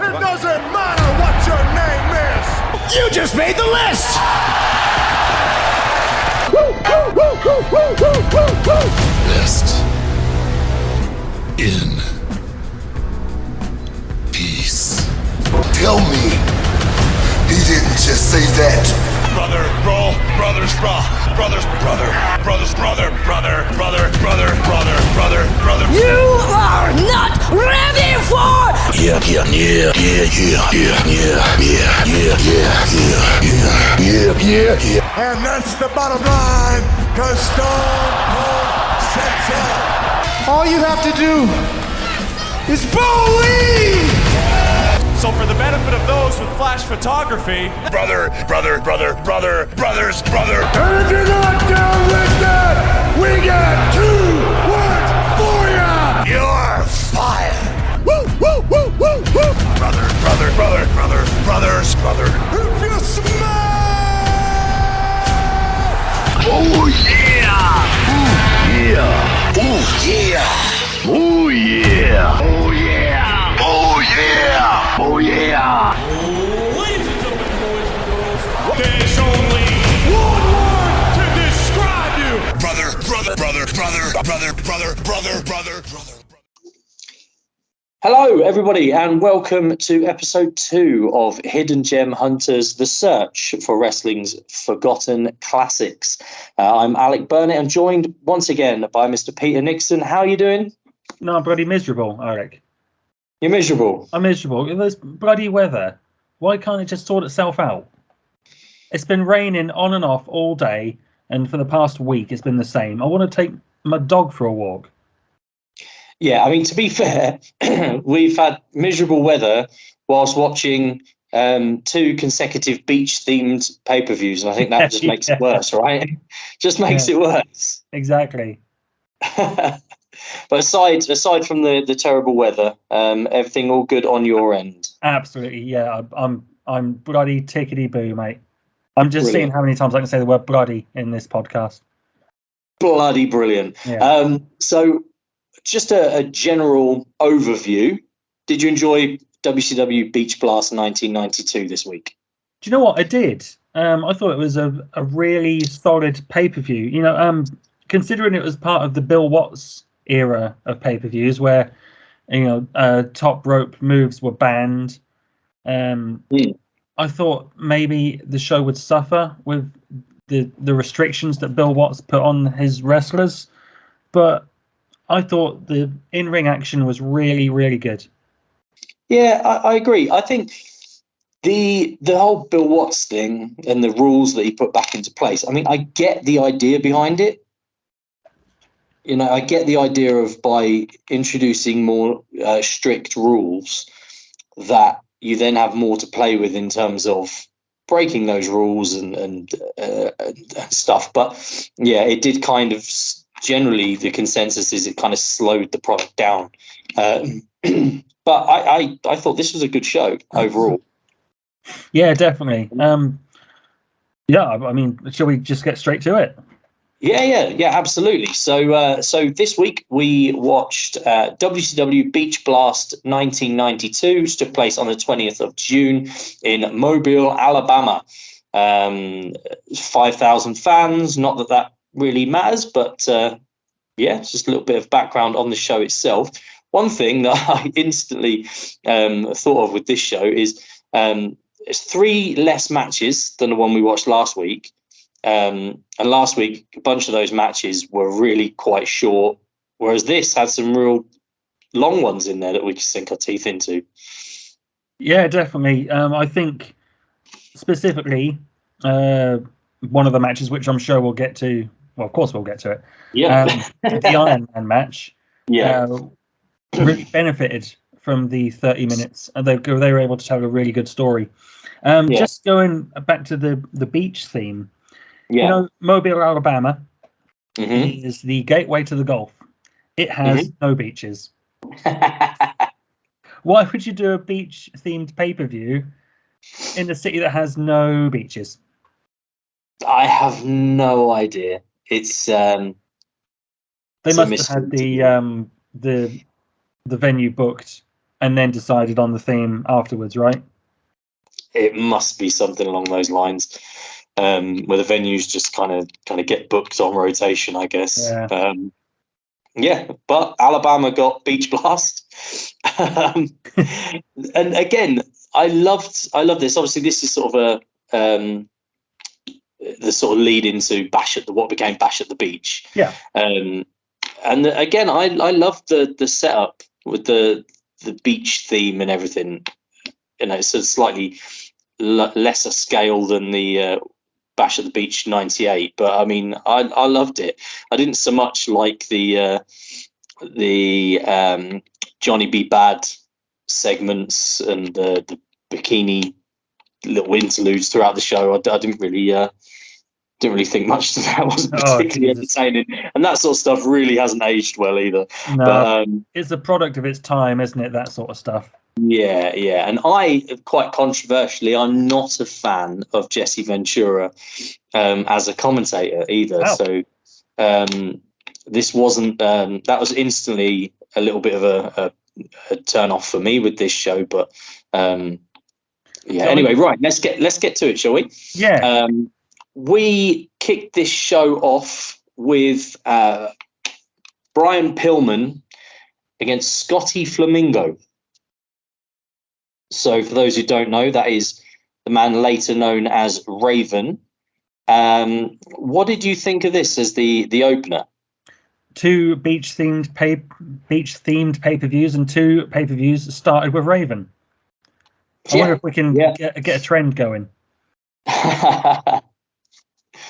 It doesn't matter what your name is. You just made the list! Rest in peace. Tell me, he didn't just say that. Brother, roll, brothers, raw, brothers, brother, brothers, brother, brother, brother, brother, brother, brother, brother. You are not ready for. Yeah. And that's the bottom line, cause Stone Cold said so. All you have to do is believe! So for the benefit of those with flash photography, Brother, brother, brother, brother, brothers, brother. And if you're not down with that, we got 2 words for ya! You're fired. Woo, woo, woo, woo, woo! Brother, brother, brother, brother, brothers, brother. If you smell. Oh yeah! Yeah! Oh yeah! Oh yeah! Oh yeah! Oh yeah! Oh yeah! ladies and gentlemen, boys and girls, there's only one word to describe you. Brother, brother, brother, brother, brother, brother, brother, brother, brother. Hello, everybody, and welcome to episode 2 of Hidden Gem Hunters, the search for wrestling's forgotten classics. I'm Alec Burnitt. I'm joined once again by Mr. Peter Nixon. How are you doing? No, I'm bloody miserable, Alec. You're miserable. I'm miserable. This bloody weather. Why can't it just sort itself out? It's been raining on and off all day, and for the past week it's been the same. I want to take my dog for a walk. Yeah, I mean, to be fair, we've had miserable weather whilst watching 2 consecutive beach-themed pay-per-views, and I think that just makes it worse, right? Just makes it worse. Exactly. But aside from the terrible weather, everything all good on your end? Absolutely, yeah. I'm bloody tickety-boo, mate. I'm just Brilliant. seeing how many times I can say the word bloody in this podcast. Bloody brilliant. Yeah. So just a general overview. Did you enjoy WCW Beach Blast 1992 this week? Do you know what I did? I thought it was a really solid pay-per-view. You know, considering it was part of the Bill Watts era of pay-per-views where, you know, top rope moves were banned. I thought maybe the show would suffer with the restrictions that Bill Watts put on his wrestlers, but I thought the in-ring action was really, really good. Yeah, I agree. I think the whole Bill Watts thing and the rules that he put back into place, I mean, I get the idea behind it. You know, I get the idea of by introducing more strict rules that you then have more to play with in terms of breaking those rules and stuff. But yeah, it did kind of, generally the consensus is it kind of slowed the product down. But I thought this was a good show overall. Yeah, definitely. Yeah, I mean, shall we just get straight to it? Yeah, absolutely. So this week we watched WCW Beach Blast 1992, which took place on the 20th of June in Mobile, Alabama. 5,000 fans. Not that really matters, but it's just a little bit of background on the show itself. One thing that I instantly thought of with this show is it's 3 less matches than the one we watched last week. And last week, a bunch of those matches were really quite short, whereas this had some real long ones in there that we could sink our teeth into. Yeah, definitely. I think specifically one of the matches, which I'm sure we'll get to. Well, of course we'll get to it. Yeah, the Iron Man match. Yeah, really benefited from the 30 minutes, and they were able to tell a really good story. Just going back to the beach theme. yeah. You know, Mobile, Alabama Mm-hmm. is the gateway to the Gulf. It has no beaches. Why would you do a beach-themed pay-per-view in a city that has no beaches? I have no idea. It's They must have had the venue booked and then decided on the theme afterwards, right? It must be something along those lines, where the venues just kind of get booked on rotation, I guess. Yeah. Yeah, but Alabama got Beach Blast, and again, I love this. Obviously, this is sort of the sort of lead into what became Bash at the Beach. Yeah. And again, I love the setup with the beach theme and everything. It's a slightly lesser scale than the Bash at the Beach '98, but I mean, I loved it. I didn't so much like the Johnny B. Bad segments and the bikini little interludes throughout the show. I didn't really think much to that. Wasn't particularly entertaining, and that sort of stuff really hasn't aged well either. No, but it's a product of its time, isn't it? That sort of stuff. Yeah, and I, quite controversially, I'm not a fan of Jesse Ventura as a commentator either. Oh. So this wasn't. That was instantly a little bit of a turn off for me with this show. But anyway, right. Let's get to it, shall we? Yeah. We kicked this show off with Brian Pillman against Scotty Flamingo. So for those who don't know, that is the man later known as Raven. What did you think of this as the opener? 2 beach-themed pay-per-views and 2 pay-per-views started with Raven. I wonder if we can get a trend going.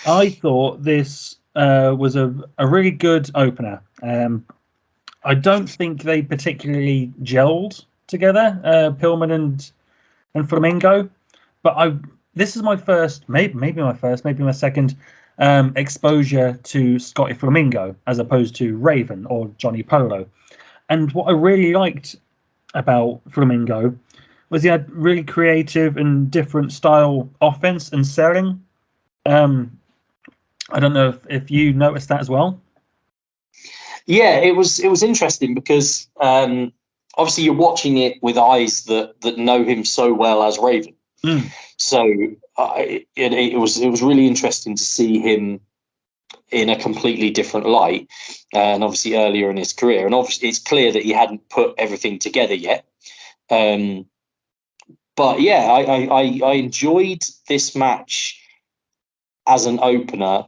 I thought this was a really good opener. I don't think they particularly gelled together, Pillman and Flamingo, but this is my first, maybe my second exposure to Scotty Flamingo as opposed to Raven or Johnny Polo. And what I really liked about Flamingo was he had really creative and different style offense and selling. I don't know if you noticed that as well. Yeah, it was interesting because obviously you're watching it with eyes that know him so well as Raven. So it was really interesting to see him in a completely different light, and obviously earlier in his career. And obviously it's clear that he hadn't put everything together yet. But yeah, I enjoyed this match as an opener.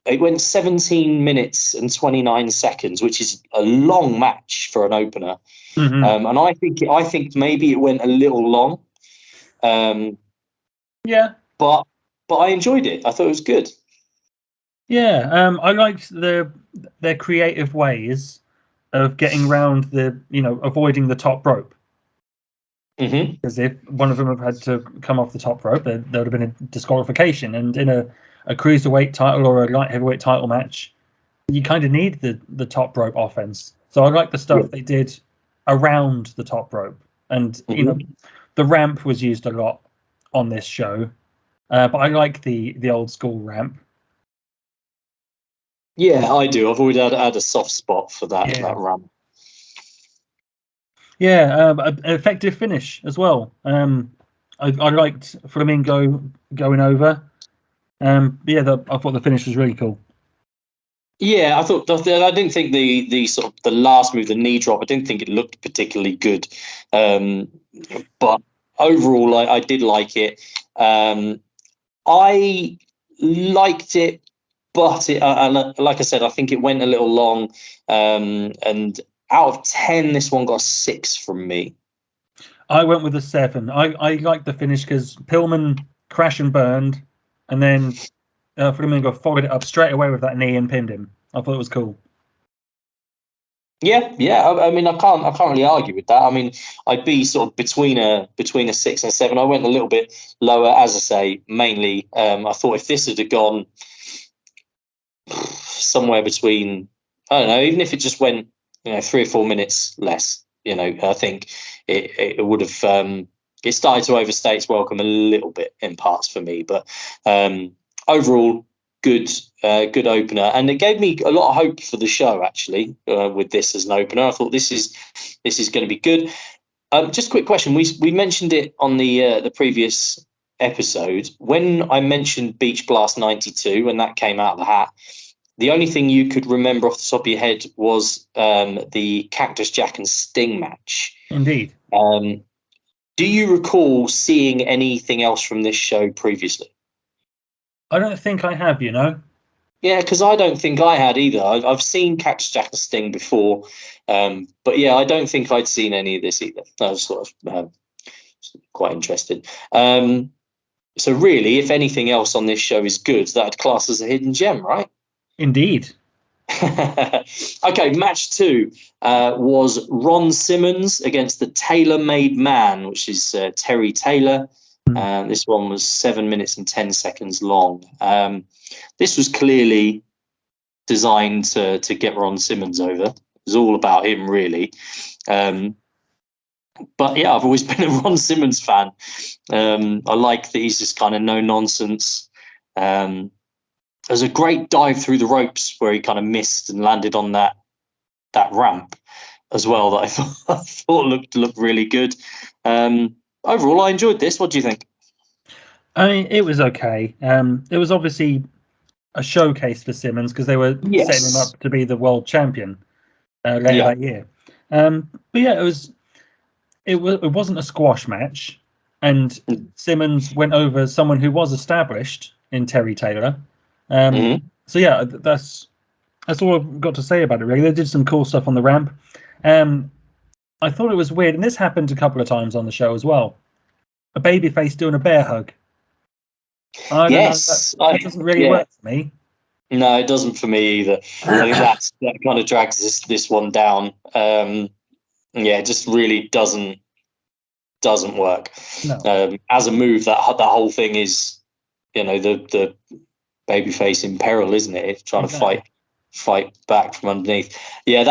It went 17 minutes and 29 seconds, which is a long match for an opener. Mm-hmm. And I think maybe it went a little long. Yeah. But I enjoyed it. I thought it was good. Yeah. I liked their creative ways of getting around avoiding the top rope. Mm-hmm. Because if one of them had had to come off the top rope, there would have been a disqualification. And in a cruiserweight title or a light heavyweight title match, you kind of need the top rope offense. So I like the stuff they did around the top rope. And, the ramp was used a lot on this show. But I like the old school ramp. Yeah, I do. I've always had a soft spot for that ramp. Yeah, an effective finish as well. I liked Flamingo going over. I thought the finish was really cool. Yeah, I didn't think the sort of the last move, the knee drop, I didn't think it looked particularly good. But overall, I did like it. I liked it, but like I said, I think it went a little long. And out of 10, this one got a 6 from me. I went with a 7. I liked the finish because Pillman crashed and burned, and then Flamingo followed it up straight away with that knee and pinned him. I thought it was cool. Yeah. I mean, I can't really argue with that. I mean, I'd be sort of between a 6 and a 7. I went a little bit lower, as I say. Mainly, I thought if this had gone somewhere between, I don't know, even if it just went 3 or 4 minutes less, I think it would have. It started to overstay its welcome a little bit in parts for me, but overall, good opener, and it gave me a lot of hope for the show. Actually, with this as an opener, I thought this is going to be good. Just a quick question. We mentioned it on the previous episode. When I mentioned Beach Blast '92, when that came out of the hat, the only thing you could remember off the top of your head was the Cactus Jack and Sting match. Indeed. Do you recall seeing anything else from this show previously? I don't think I have, Yeah, because I don't think I had either. I've seen Cactus Jack and Sting before, but yeah, I don't think I'd seen any of this either. I was sort of quite interested. So really, if anything else on this show is good, that'd class as a hidden gem, right? Indeed. Okay, match 2 was Ron Simmons against the Tailor Made Man, which is Terry Taylor. This one was 7 minutes and 10 seconds long. This was clearly designed to get Ron Simmons over. It was all about him, really. But yeah, I've always been a Ron Simmons fan. I like that he's just kind of no nonsense. There's a great dive through the ropes where he kind of missed and landed on that ramp as well that I thought looked really good. Overall, I enjoyed this. What do you think? I mean, it was okay. It was obviously a showcase for Simmons because they were setting him up to be the world champion later that year. But yeah, it wasn't a squash match, and Simmons went over someone who was established in Terry Taylor. So yeah, that's all I've got to say about it. Really, they did some cool stuff on the ramp. I thought it was weird, and this happened a couple of times on the show as well. A babyface doing a bear hug. I don't know, that doesn't really work for me. No, it doesn't for me either. I think that kind of drags this one down. It just really doesn't work. No. As a move, that whole thing is, the babyface in peril, isn't it? It's trying to fight back from underneath. Yeah,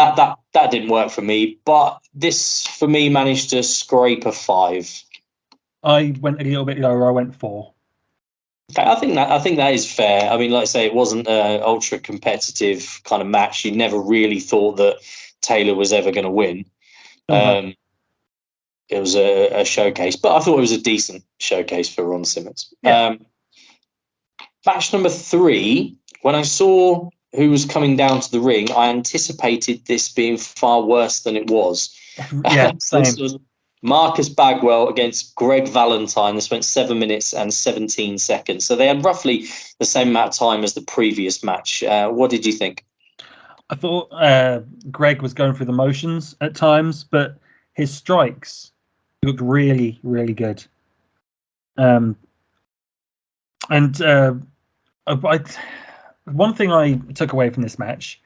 that didn't work for me. But this, for me, managed to scrape a 5. I went a little bit lower. I went 4. I think that is fair. I mean, like I say, it wasn't an ultra competitive kind of match. You never really thought that Taylor was ever going to win. It was a showcase, but I thought it was a decent showcase for Ron Simmons. Yeah. Match number 3, when I saw who was coming down to the ring, I anticipated this being far worse than it was. Yeah, same. This was Marcus Bagwell against Greg Valentine. This went 7 minutes and 17 seconds. So they had roughly the same amount of time as the previous match. What did you think? I thought Greg was going through the motions at times, but his strikes looked really, really good. One thing I took away from this match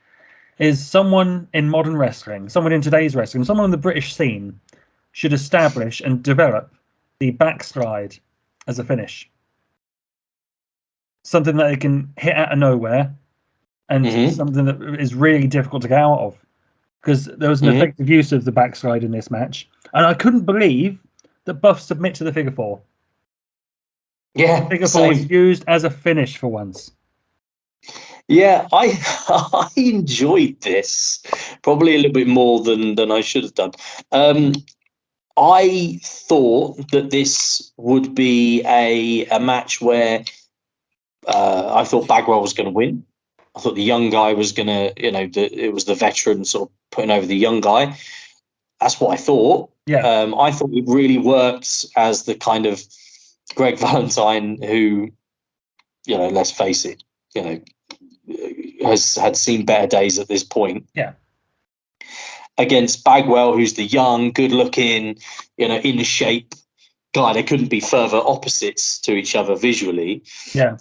is someone in modern wrestling, someone in today's wrestling, someone on the British scene should establish and develop the backslide as a finish. Something that they can hit out of nowhere and something that is really difficult to get out of. Because there was an effective use of the backslide in this match. And I couldn't believe that Buff submit to the figure 4. Yeah, figure 4 was used as a finish for once. Yeah, I enjoyed this probably a little bit more than I should have done. I thought that this would be a match where I thought Bagwell was going to win. I thought the young guy was going to, it was the veteran sort of putting over the young guy. That's what I thought. Yeah. I thought it really worked as the kind of Greg Valentine who, let's face it, had seen better days at this point. Yeah. Against Bagwell, who's the young, good-looking, in shape guy. They couldn't be further opposites to each other visually. Yeah.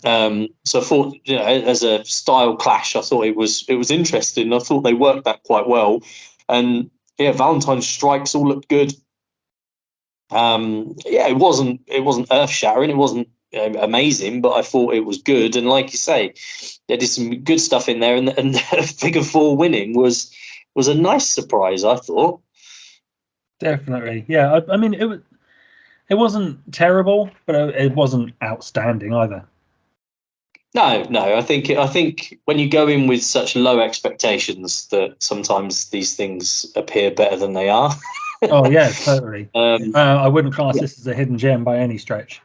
So I thought, as a style clash, I thought it was interesting. I thought they worked that quite well. And yeah, Valentine's strikes all looked good. It wasn't earth-shattering. It wasn't amazing, but I thought it was good. And like you say, they did some good stuff in there. And the figure 4 winning was a nice surprise, I thought. Definitely. Yeah. I mean, it wasn't terrible, but it wasn't outstanding either. No. I think when you go in with such low expectations that sometimes these things appear better than they are. Oh yeah, totally. I wouldn't class Yeah. this as a hidden gem by any stretch.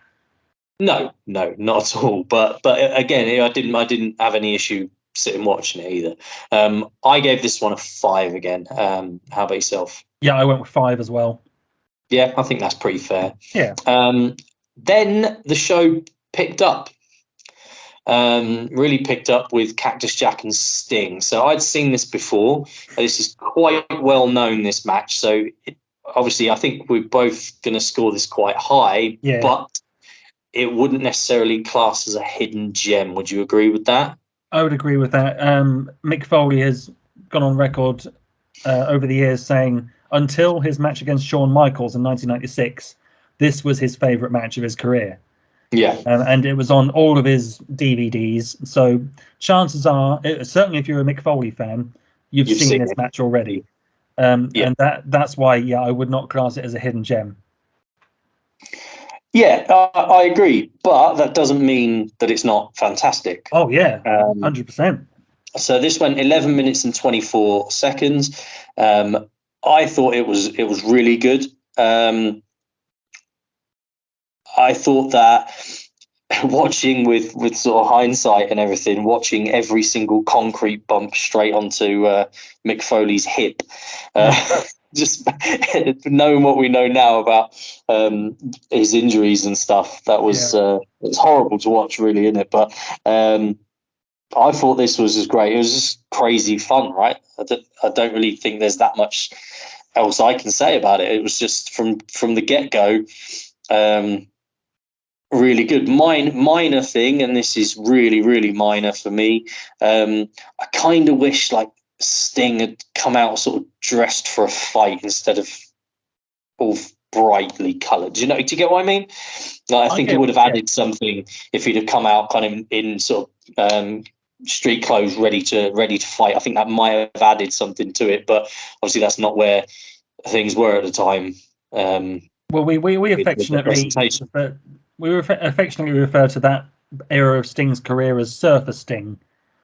No, not at all. But again, I didn't have any issue sitting watching it either. I gave this one a 5 again. How about yourself? Yeah, I went with 5 as well. Yeah, I think that's pretty fair. Yeah. Then the show picked up. Really picked up with Cactus Jack and Sting. So I'd seen this before. This is quite well known, this match. So obviously, I think we're both going to score this quite high. Yeah. But it wouldn't necessarily class as a hidden gem. Would you agree with that? I would agree with that. Mick Foley has gone on record over the years saying until his match against Shawn Michaels in 1996, this was his favourite match of his career. Yeah. And it was on all of his DVDs. So chances are, certainly if you're a Mick Foley fan, you've seen this match already. And that's why, yeah, I would not class it as a hidden gem. Yeah, I agree, but that doesn't mean that it's not fantastic. Oh yeah, 100%. So this went 11 minutes and 24 seconds. I thought it was really good. I thought that watching with sort of hindsight and everything, watching every single concrete bump straight onto Mick Foley's hip. Just knowing what we know now about his injuries and stuff, that was it's horrible to watch, really, isn't it? But I thought this was just great. It was just crazy fun, right? I don't really think there's that much else I can say about it. It was just from the get-go, really good. Minor thing, and this is really, really minor for me. I kind of wish like Sting had come out sort of dressed for a fight instead of all brightly coloured. Do you get what I mean? Like, I think it would have added something if he'd have come out kind of in sort of street clothes, ready to fight. I think that might have added something to it, but obviously that's not where things were at the time. Well, we affectionately refer to that era of Sting's career as Surfer Sting.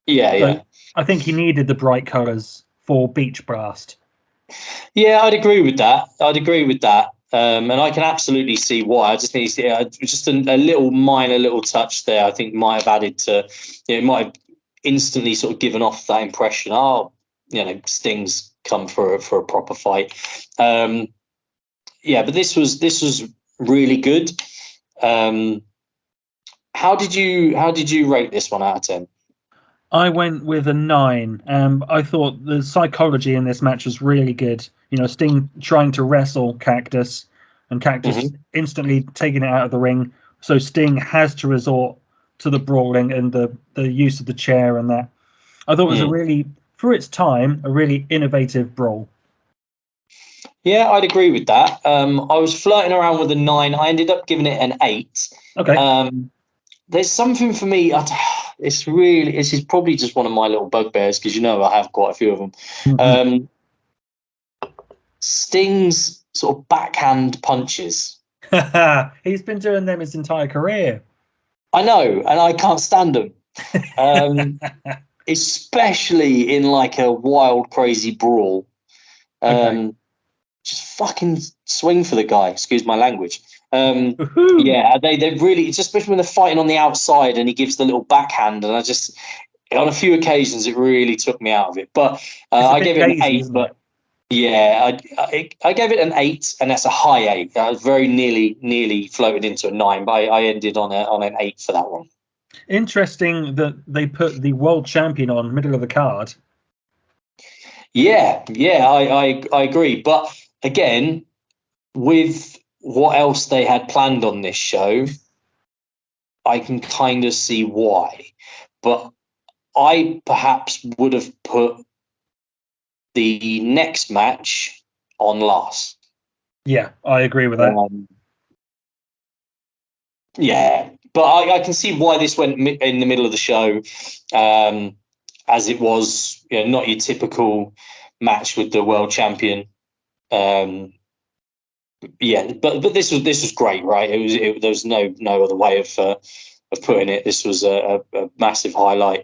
Yeah. I think he needed the bright colours for Beach Blast. Yeah, I'd agree with that. And I can absolutely see why. I just need to see just a little minor little touch there. I think might have added to, it might have instantly sort of given off that impression. Oh, Sting's come for a proper fight. Yeah, but this was really good. How did you rate this one out of 10? I went with a 9. I thought the psychology in this match was really good. Sting trying to wrestle Cactus, and Cactus instantly taking it out of the ring. So Sting has to resort to the brawling and the use of the chair and that. I thought it was a really, for its time, a really innovative brawl. Yeah, I'd agree with that. I was flirting around with a 9. I ended up giving it an 8. Okay. There's something for me. This is probably just one of my little bugbears because I have quite a few of them. Mm-hmm. Sting's sort of backhand punches. He's been doing them his entire career. I know, and I can't stand them. Especially in like a wild, crazy brawl. Just fucking swing for the guy. Excuse my language. Yeah, they really, especially when they're fighting on the outside and he gives the little backhand, and on a few occasions it really took me out of it. But I gave it an 8. But yeah, I gave it an 8, and that's a high 8. I was very nearly floated into a 9, but I ended on an 8 for that one. Interesting that they put the world champion on middle of the card. Yeah, I agree. But again, with what else they had planned on this show, I can kind of see why. But I perhaps would have put the next match on last. Yeah, I agree with that. Yeah, but I can see why this went in the middle of the show, as it was not your typical match with the world champion. Yeah, but this was great, right? There was no other way of putting it. This was a massive highlight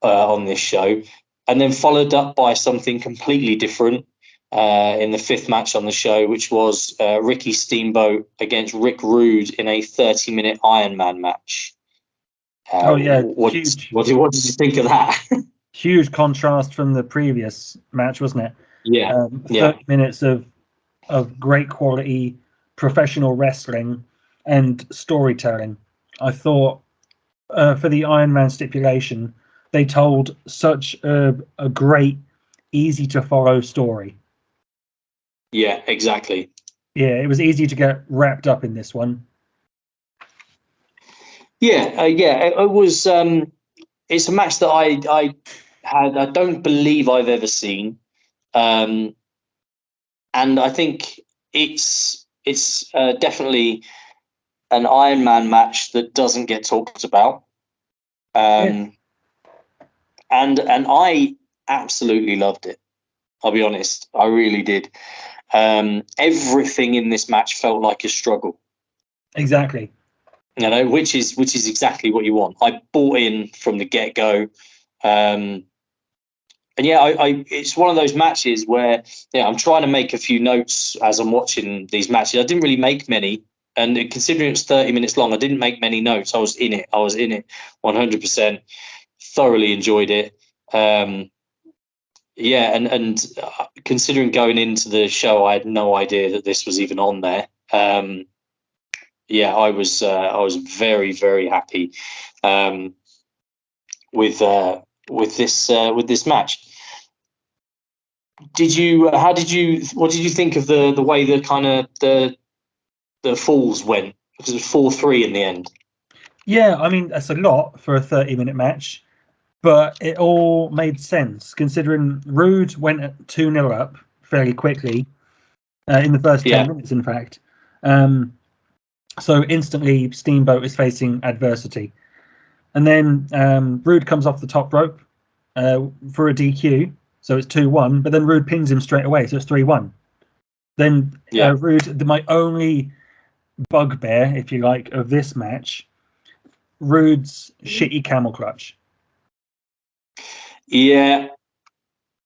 on this show, and then followed up by something completely different in the 5th match on the show, which was Ricky Steamboat against Rick Rude in a 30-minute Iron Man match. Huge. What did you think of that? Huge contrast from the previous match, wasn't it? Yeah, 30 minutes of great quality professional wrestling and storytelling. I thought for the Iron Man stipulation, they told such a great, easy to follow story. Yeah, exactly. Yeah, it was easy to get wrapped up in this one. Yeah, it was. It's a match that I don't believe I've ever seen, and I think it's definitely an Iron Man match that doesn't get talked about. And I absolutely loved it. I'll be honest, I really did. Everything in this match felt like a struggle. Exactly. Which is exactly what you want. I bought in from the get-go. And it's one of those matches where I'm trying to make a few notes as I'm watching these matches. I didn't really make many, and considering it's 30 minutes long, I didn't make many notes. I was in it 100%. Thoroughly enjoyed it. And considering going into the show, I had no idea that this was even on there. I was very, very happy with this match. What did you think of the way the kind of the falls went? Because it was 4-3 in the end. Yeah, I mean that's a lot for a 30-minute match, but it all made sense considering Rude went at 2-0 up fairly quickly in the first 10 minutes, in fact. So instantly Steamboat is facing adversity. And then Rude comes off the top rope for a DQ, so it's 2-1, but then Rude pins him straight away, so it's 3-1. Then Rude, my only bugbear, if you like, of this match, Rude's shitty camel clutch. Yeah.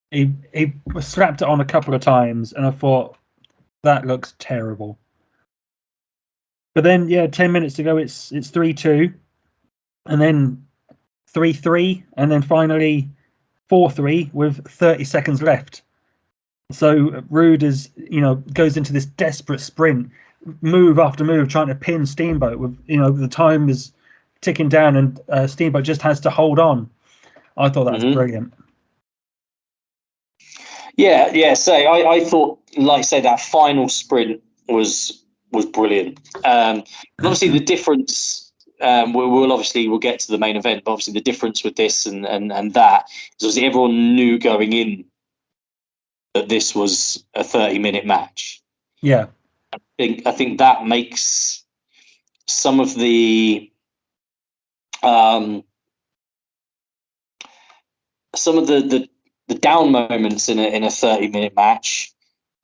He slapped it on a couple of times, and I thought, that looks terrible. But then, 10 minutes to go, it's 3-2, and then 3-3, and then finally 4-3 with 30 seconds left. So Rude goes into this desperate sprint, move after move, trying to pin Steamboat. With the time is ticking down, and Steamboat just has to hold on. I thought that was brilliant. Yeah. So I thought, like I say, that final sprint was brilliant. Obviously, the difference. We'll get to the main event, but obviously the difference with this and that is obviously everyone knew going in that this was a 30-minute match. Yeah, I think that makes some of the down moments in a 30-minute match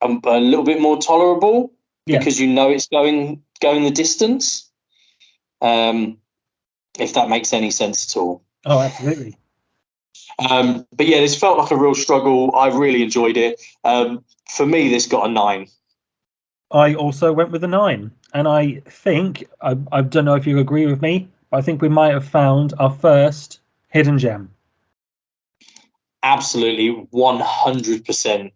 a little bit more tolerable because it's going the distance. If that makes any sense at all. Oh, absolutely. But this felt like a real struggle. I really enjoyed it. For me, this got a 9. I also went with a 9, and I think I don't know if you agree with me, but I think we might have found our first hidden gem. Absolutely, 100%.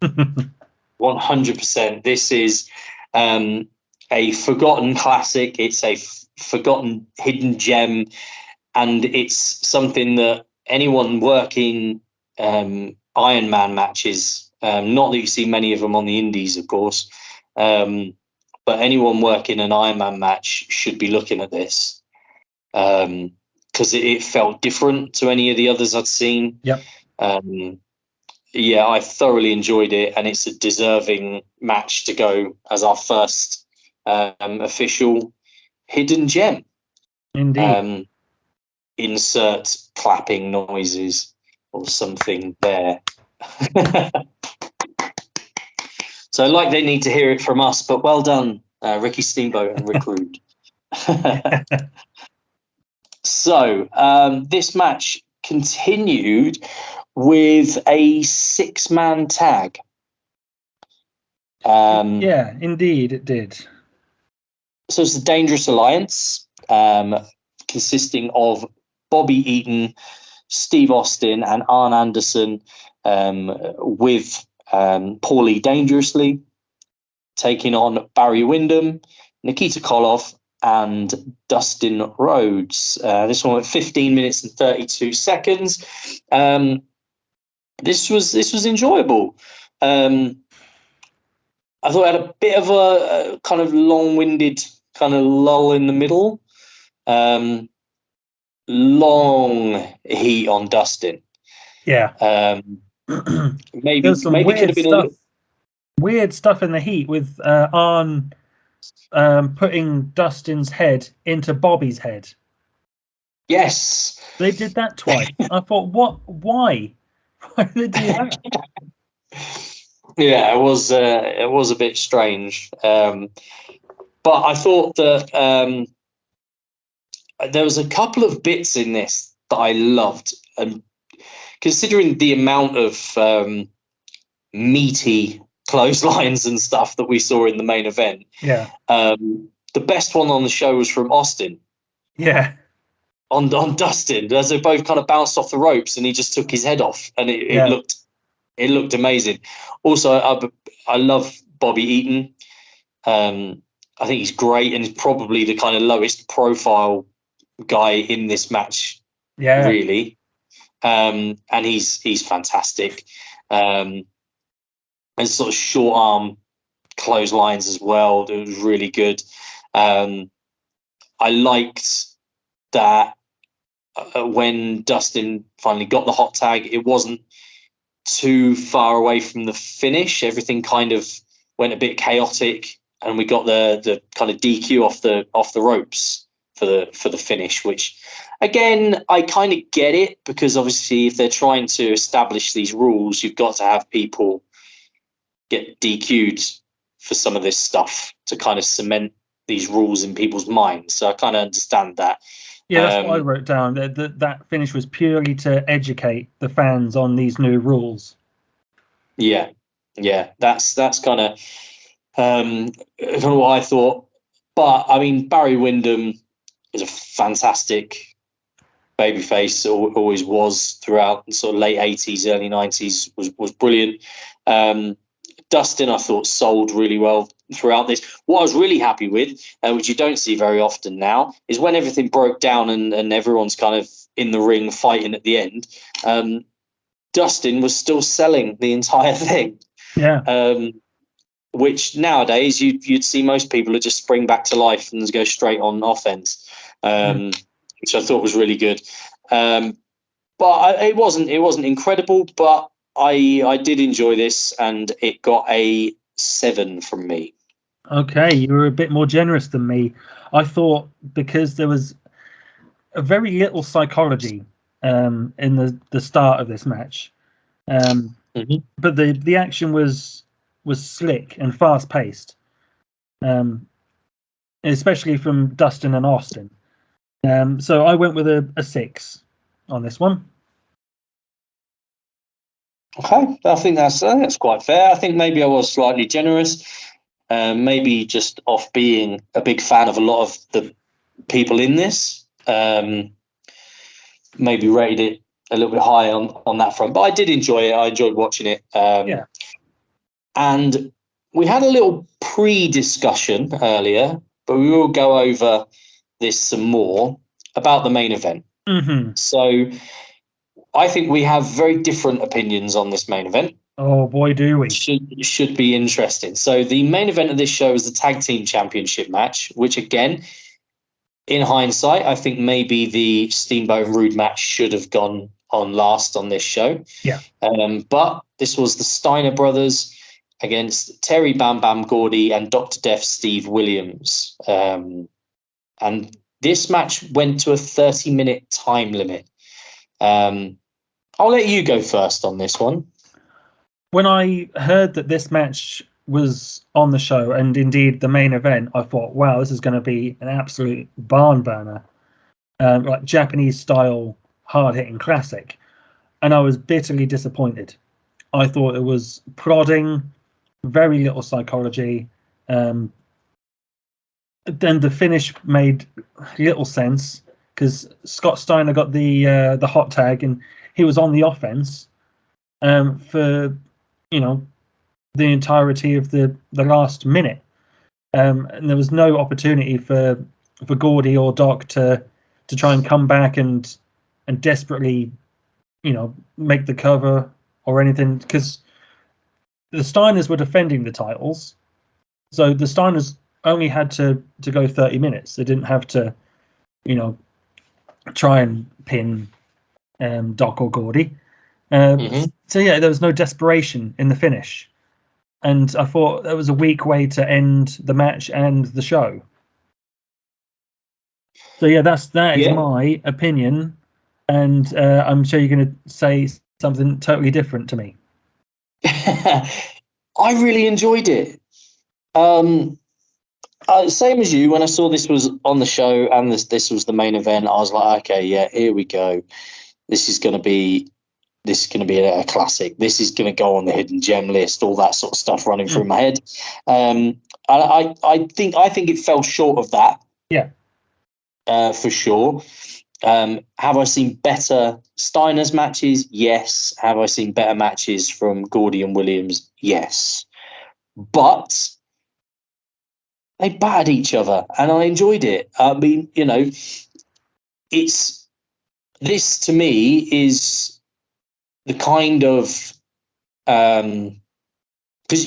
100%. This is a forgotten classic. It's a forgotten hidden gem, and it's something that anyone working Iron Man matches, not that you see many of them on the indies, of course, but anyone working an Iron Man match should be looking at this because it felt different to any of the others I'd seen. Yep. I thoroughly enjoyed it, and it's a deserving match to go as our first official hidden gem. Indeed. Insert clapping noises or something there. So, like, they need to hear it from us, but well done, Ricky Steamboat and Rick Rude. So, this match continued with a 6-man tag. Yeah, indeed, it did. So it's the Dangerous Alliance, consisting of Bobby Eaton, Steve Austin, and Arn Anderson, with Paulie Dangerously, taking on Barry Windham, Nikita Koloff, and Dustin Rhodes. This one at 15 minutes and 32 seconds. This was enjoyable. I thought it had a bit of a kind of long-winded kind of lull in the middle. Long heat on Dustin. Yeah. Maybe There's some maybe could weird have been stuff. Weird stuff in the heat with Arn putting Dustin's head into Bobby's head. Yes. They did that twice. I thought, what? Why? Why did they do that? Yeah, it was a bit strange. But I thought that there was a couple of bits in this that I loved, and considering the amount of meaty clotheslines and stuff that we saw in the main event, the best one on the show was from Austin. Yeah. On Dustin, as they both kind of bounced off the ropes, and he just took his head off, and it looked amazing. Also, I love Bobby Eaton. I think he's great, and he's probably the kind of lowest profile guy in this match. Yeah, really. And he's fantastic. And sort of short arm clotheslines as well. It was really good. I liked that when Dustin finally got the hot tag, it wasn't too far away from the finish. Everything kind of went a bit chaotic, and we got the kind of DQ off the ropes for the finish, which again, I kind of get it, because obviously if they're trying to establish these rules, you've got to have people get DQ'd for some of this stuff to kind of cement these rules in people's minds. So I kind of understand that. Yeah, that's what I wrote down. That finish was purely to educate the fans on these new rules. Yeah, that's kind of what I thought. But I mean, Barry Windham is a fantastic babyface, always was throughout the sort of late 80s, early 90s, was brilliant. Dustin, I thought, sold really well throughout this. What I was really happy with, which you don't see very often now, is when everything broke down and everyone's kind of in the ring fighting at the end, Dustin was still selling the entire thing. Yeah. Which nowadays you'd see most people would just spring back to life and go straight on offense, which I thought was really good. But it wasn't incredible, but I did enjoy this, and it got a 7 from me. Okay, you were a bit more generous than me. I thought, because there was a very little psychology in the start of this match, but the action was slick and fast paced, especially from Dustin and Austin. So I went with a 6 on this one. Okay, I think that's quite fair. I think maybe I was slightly generous, maybe just off being a big fan of a lot of the people in this. Maybe rated it a little bit high on that front, but I did enjoy it. I enjoyed watching it. And we had a little pre-discussion earlier, but we will go over this some more about the main event. Mm-hmm. So I think we have very different opinions on this main event. Oh boy, do we! Should be interesting. So the main event of this show is the tag team championship match, which again, in hindsight, I think maybe the Steamboat and Rude match should have gone on last on this show. Yeah. But this was the Steiner brothers against Terry Bam Bam Gordy and Dr. Death Steve Williams. And this match went to a 30-minute time limit. I'll let you go first on this one. When I heard that this match was on the show, and indeed the main event, I thought, wow, this is going to be an absolute barn burner, like Japanese style hard hitting classic. And I was bitterly disappointed. I thought it was plodding. very little psychology. Then the finish made little sense because Scott Steiner got the hot tag and he was on the offense for the entirety of the last minute, and there was no opportunity for Gordy or Doc to try and come back and desperately make the cover or anything, because the Steiners were defending the titles, so the Steiners only had to go 30 minutes. They didn't have to try and pin Doc or Gordy. So yeah, there was no desperation in the finish, and I thought that was a weak way to end the match and the show. So yeah, that is my opinion, and I'm sure you're going to say something totally different to me. I really enjoyed it. Same as you, when I saw this was on the show and this was the main event, I was like, okay, yeah, here we go. This is going to be a classic. This is going to go on the hidden gem list. All that sort of stuff running through my head. I think it fell short of that. Yeah, for sure. Have I seen better Steiners matches? Yes. Have I seen better matches from Gordy and Williams? Yes. But they battered each other, and I enjoyed it. I mean, this to me is the kind of because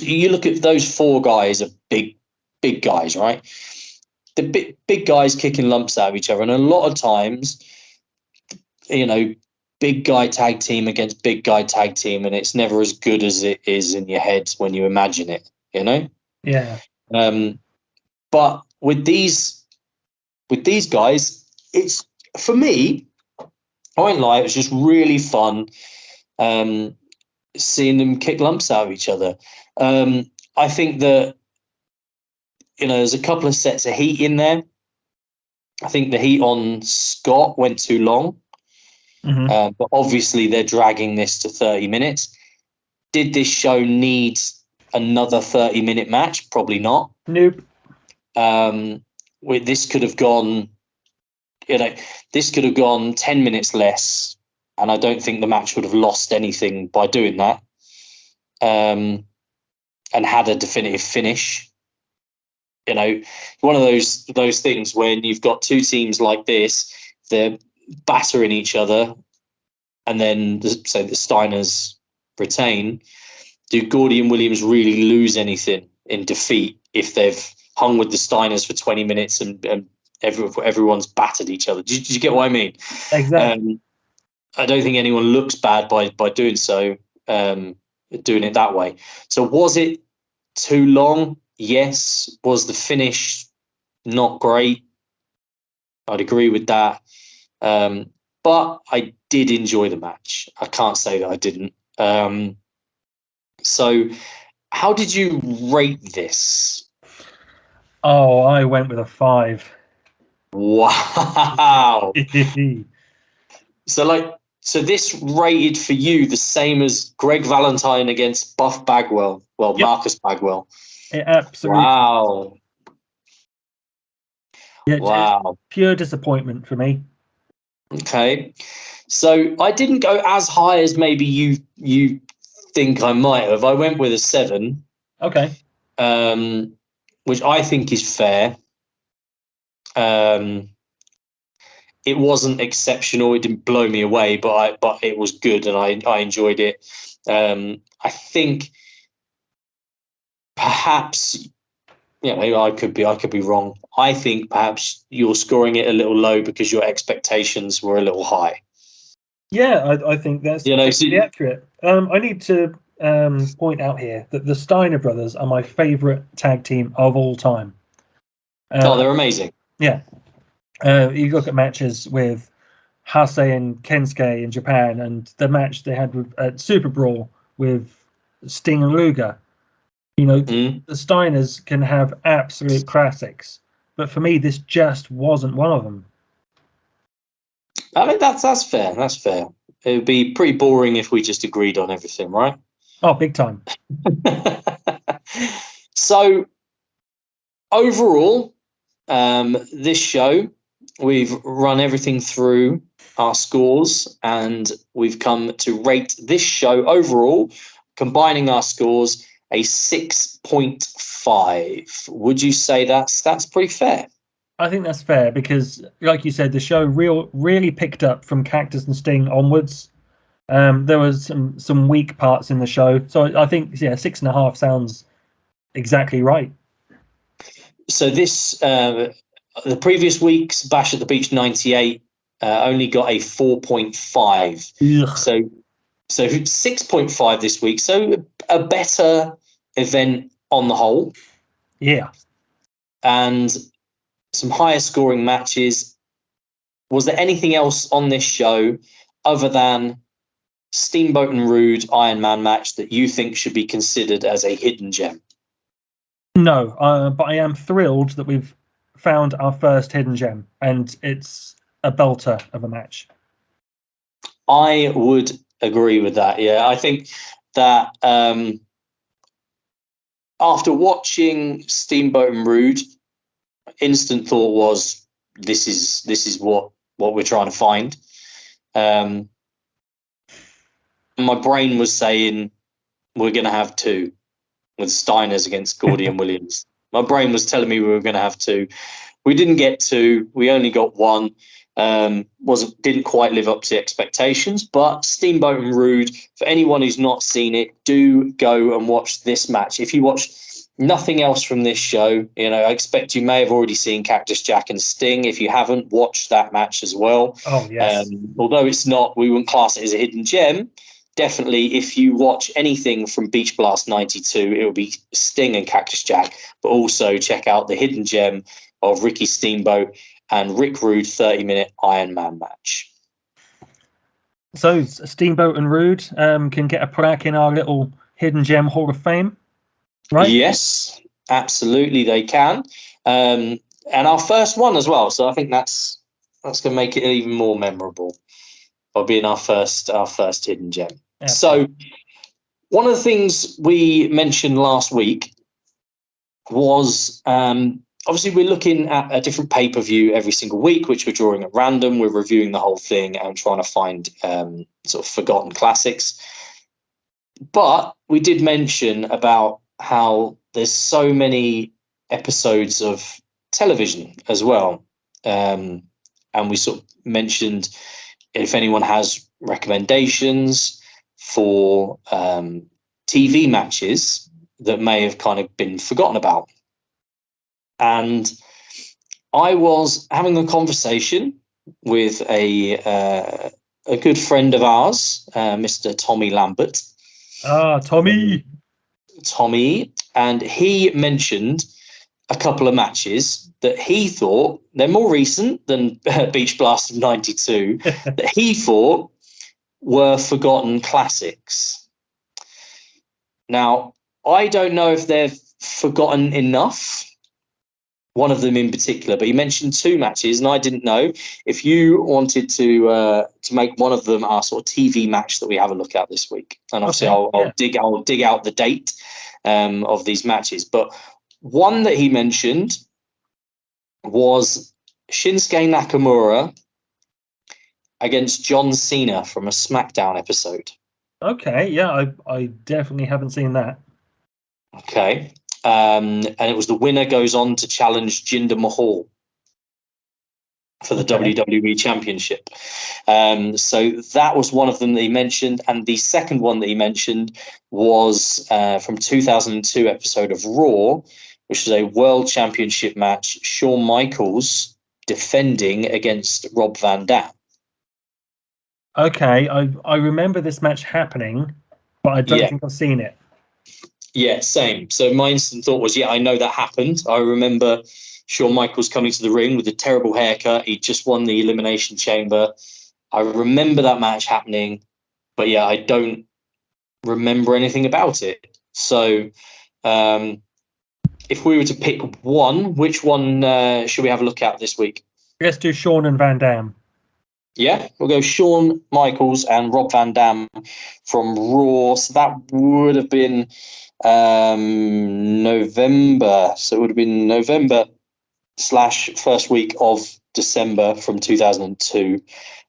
you look at those four guys are big guys, right? The big guys kicking lumps out of each other, and a lot of times, big guy tag team against big guy tag team, and it's never as good as it is in your head when you imagine it. Yeah. But with these guys, it's, for me, I won't lie, it was just really fun seeing them kick lumps out of each other. I think that there's a couple of sets of heat in there. I think the heat on Scott went too long, but obviously they're dragging this to 30 minutes. Did this show need another 30-minute match? Probably not. Nope. This could have gone, 10 minutes less, and I don't think the match would have lost anything by doing that. And had a definitive finish. One of those things when you've got two teams like this, they're battering each other, and then say the Steiners retain. Do Gordy and Williams really lose anything in defeat if they've hung with the Steiners for 20 minutes and everyone's battered each other? Did you get what I mean? Exactly. I don't think anyone looks bad by doing so, doing it that way. So was it too long? Yes. Was the finish not great? I'd agree with that. But I did enjoy the match. I can't say that I didn't. So how did you rate this? Oh, I went with a 5. Wow. So this rated for you the same as Greg Valentine against Buff Bagwell. Well, yep. Marcus Bagwell. It absolutely. Wow. Yeah, wow. Pure disappointment for me. Okay. So I didn't go as high as maybe you think I might have. I went with a 7. Okay. Which I think is fair. It wasn't exceptional. It didn't blow me away, but it was good, and I enjoyed it. I think perhaps, I could be wrong. I think perhaps you're scoring it a little low because your expectations were a little high. Yeah, I think that's accurate. I need to point out here that the Steiner brothers are my favorite tag team of all time. They're amazing. Yeah. You look at matches with Hase and Kensuke in Japan, and the match they had with Super Brawl with Sting and Luger. The Steiners can have absolute classics, but for me, this just wasn't one of them. I mean, that's fair. That's fair. It would be pretty boring if we just agreed on everything, right? Oh, big time. So overall, this show, we've run everything through our scores, and we've come to rate this show overall, combining our scores, a 6.5. Would you say that's pretty fair? I think that's fair because, like you said, the show really picked up from Cactus and Sting onwards. There was some weak parts in the show, so I think 6.5 sounds exactly right. So this the previous week's Bash at the Beach 98 only got a 4.5. Ugh. So 6.5 this week. So a better event on the whole. Yeah. And some higher scoring matches. Was there anything else on this show other than Steamboat and Rude Iron Man match that you think should be considered as a hidden gem? No, but I am thrilled that we've found our first hidden gem, and it's a belter of a match. I would agree with that. Yeah, I think that after watching Steamboat and Rude, instant thought was this is what we're trying to find. My brain was saying we're going to have two with Steiners against Gordy and Williams. My brain was telling me we were going to have two. We didn't get two. We only got one. Didn't quite live up to the expectations, but Steamboat and Rude, for anyone who's not seen it, do go and watch this match. If you watch nothing else from this show, I expect you may have already seen Cactus Jack and Sting. If you haven't, watch that match as well. Oh, yes. Although we wouldn't class it as a hidden gem, definitely if you watch anything from Beach Blast 92, it will be Sting and Cactus Jack, but also check out the hidden gem of Ricky Steamboat and Rick Rude 30-minute Iron Man match. So Steamboat and Rude can get a plaque in our little hidden gem Hall of Fame, right? Yes, absolutely they can. And our first one as well. So I think that's going to make it even more memorable by being our first hidden gem. Absolutely. So one of the things we mentioned last week was obviously we're looking at a different pay-per-view every single week, which we're drawing at random. We're reviewing the whole thing and trying to find sort of forgotten classics. But we did mention about how there's so many episodes of television as well. And we sort of mentioned if anyone has recommendations for TV matches that may have kind of been forgotten about. And I was having a conversation with a good friend of ours, Mr. Tommy Lambert. Ah, Tommy. Tommy, and he mentioned a couple of matches that he thought, they're more recent than Beach Blast of 92, that he thought were forgotten classics. Now, I don't know if they're forgotten enough, one of them in particular, but he mentioned two matches, and I didn't know if you wanted to make one of them our sort of TV match that we have a look at this week. And obviously, Okay, I'll dig out the date of these matches. But one that he mentioned was Shinsuke Nakamura against John Cena from a SmackDown episode. Okay, yeah, I definitely haven't seen that. Okay. And it was the winner goes on to challenge Jinder Mahal for the WWE Championship. So that was one of them that he mentioned. And the second one that he mentioned was from 2002 episode of Raw, which is a World Championship match, Shawn Michaels defending against Rob Van Dam. Okay, I remember this match happening, but I don't think I've seen it. Yeah, same. So my instant thought was, I know that happened. I remember Shawn Michaels coming to the ring with a terrible haircut. He just won the Elimination Chamber. I remember that match happening, but I don't remember anything about it. So if we were to pick one, which one should we have a look at this week? Let's do Shawn and Van Dam. Yeah, we'll go Shawn Michaels and Rob Van Dam from Raw. So that would have been November. So it would have been November / first week of December from 2002.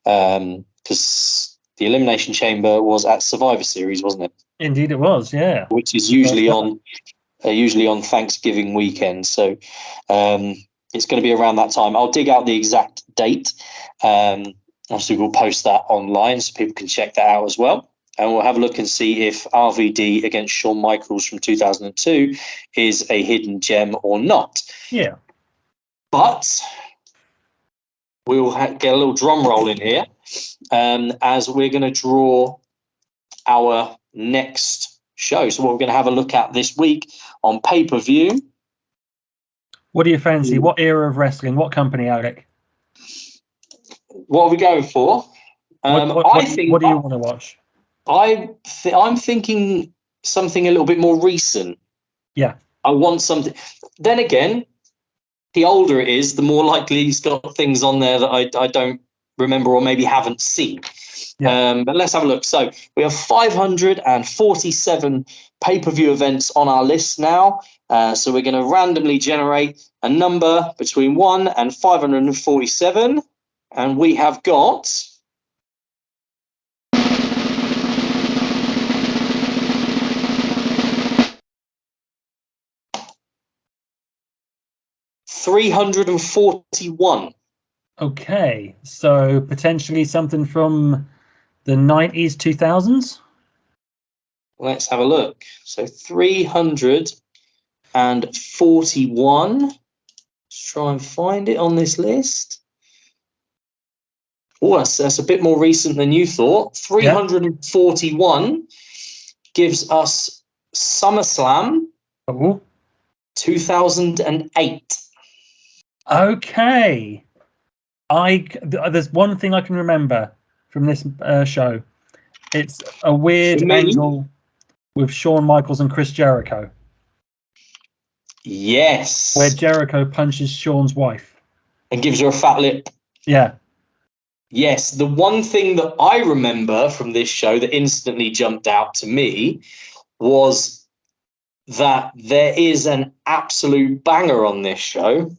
Because the Elimination Chamber was at Survivor Series, wasn't it? Indeed, it was. Yeah, Which is usually on Thanksgiving weekend. So it's going to be around that time. I'll dig out the exact date. Obviously, we'll post that online so people can check that out as well. And we'll have a look and see if RVD against Shawn Michaels from 2002 is a hidden gem or not. Yeah. But we'll get a little drum roll in here as we're going to draw our next show. So what we're going to have a look at this week on pay-per-view. What do you fancy? What era of wrestling? What company, Alec? What are we going for? What do you want to watch? I'm thinking something a little bit more recent. Yeah. I want something. Then again, the older it is, the more likely he's got things on there that I don't remember or maybe haven't seen. Yeah. But let's have a look. So we have 547 pay-per-view events on our list now. So we're going to randomly generate a number between 1 and 547. And we have got 341. Okay, so potentially something from the 90s, 2000s? Let's have a look. So 341. Let's try and find it on this list. Oh, that's a bit more recent than you thought. 341 gives us SummerSlam 2008. Okay. There's one thing I can remember from this show. It's a weird angle with Shawn Michaels and Chris Jericho. Yes. Where Jericho punches Shawn's wife. And gives her a fat lip. Yeah. Yes, the one thing that I remember from this show that instantly jumped out to me was that there is an absolute banger on this show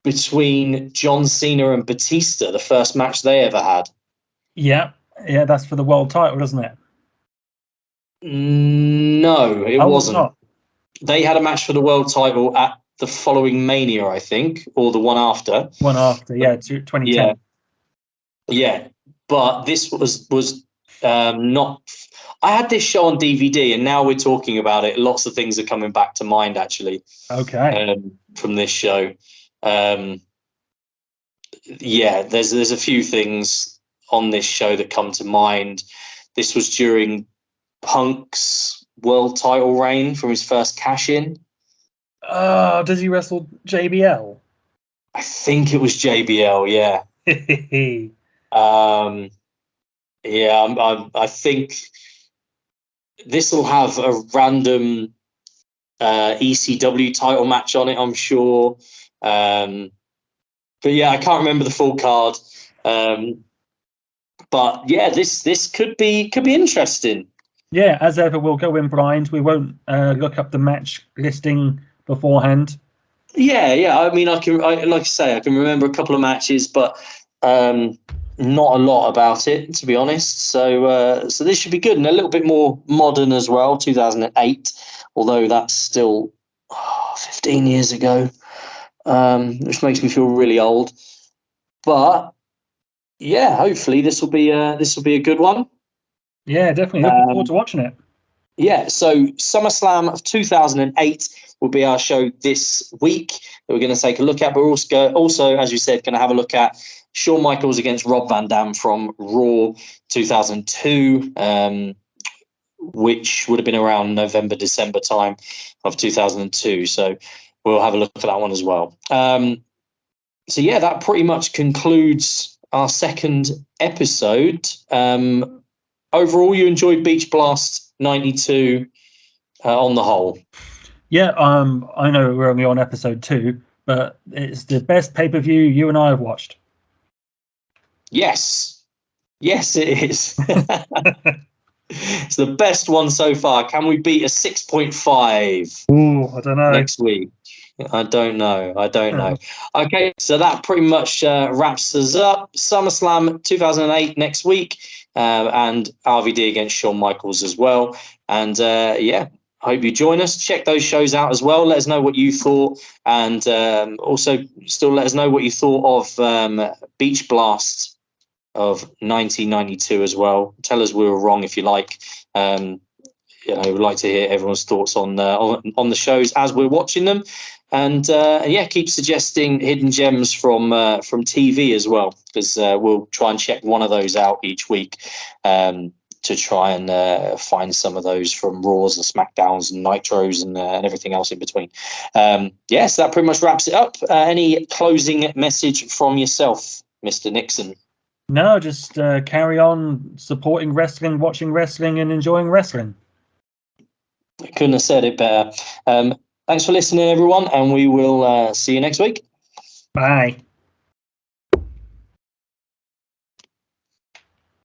between John Cena and Batista, the first match they ever had. Yeah, that's for the world title, isn't it? No, it wasn't. Not. They had a match for the world title at the following Mania, I think, or the one after. One after, yeah, 2010. Yeah, but this was not. I had this show on DVD, and now we're talking about it. Lots of things are coming back to mind, actually. Okay. From this show, yeah, there's a few things on this show that come to mind. This was during Punk's world title reign from his first cash-in. Oh, does he wrestle JBL? I think it was JBL. Yeah. I think this will have a random ECW title match on it, I'm sure. But yeah, I can't remember the full card. But yeah, this could be interesting. Yeah, as ever, we'll go in blind. We won't look up the match listing beforehand. Yeah. I mean, like I say, I can remember a couple of matches, but not a lot about it, to be honest. So this should be good and a little bit more modern as well. 2008, although that's still 15 years ago, which makes me feel really old. But yeah, hopefully this will be a good one. Yeah, definitely. Looking forward to watching it. Yeah, so SummerSlam of 2008 will be our show this week that we're going to take a look at. But we're also, as you said, going to have a look at Shawn Michaels against Rob Van Dam from Raw 2002, which would have been around November, December time of 2002. So we'll have a look at that one as well. So yeah, that pretty much concludes our second episode. Overall, you enjoyed Beach Blast 92 on the whole. Yeah, I know we're only on episode 2, but it's the best pay-per-view you and I have watched. Yes, it is. It's the best one so far. Can we beat a 6.5 Ooh, I don't know. next week? I don't know. Okay, so that pretty much wraps us up. SummerSlam 2008 next week, and RVD against Shawn Michaels as well. And I hope you join us. Check those shows out as well. Let us know what you thought, and also still let us know what you thought of Beach Blast of 1992 as well. Tell us we were wrong if you like. We'd like to hear everyone's thoughts on the shows as we're watching them, and keep suggesting hidden gems from TV as well, because we'll try and check one of those out each week to try and find some of those from Raws and SmackDowns and Nitros and everything else in between. So that pretty much wraps it up. Any closing message from yourself, Mr. Nixon? No, just carry on supporting wrestling, watching wrestling, and enjoying wrestling. I couldn't have said it better. Thanks for listening, everyone, and we will see you next week. Bye.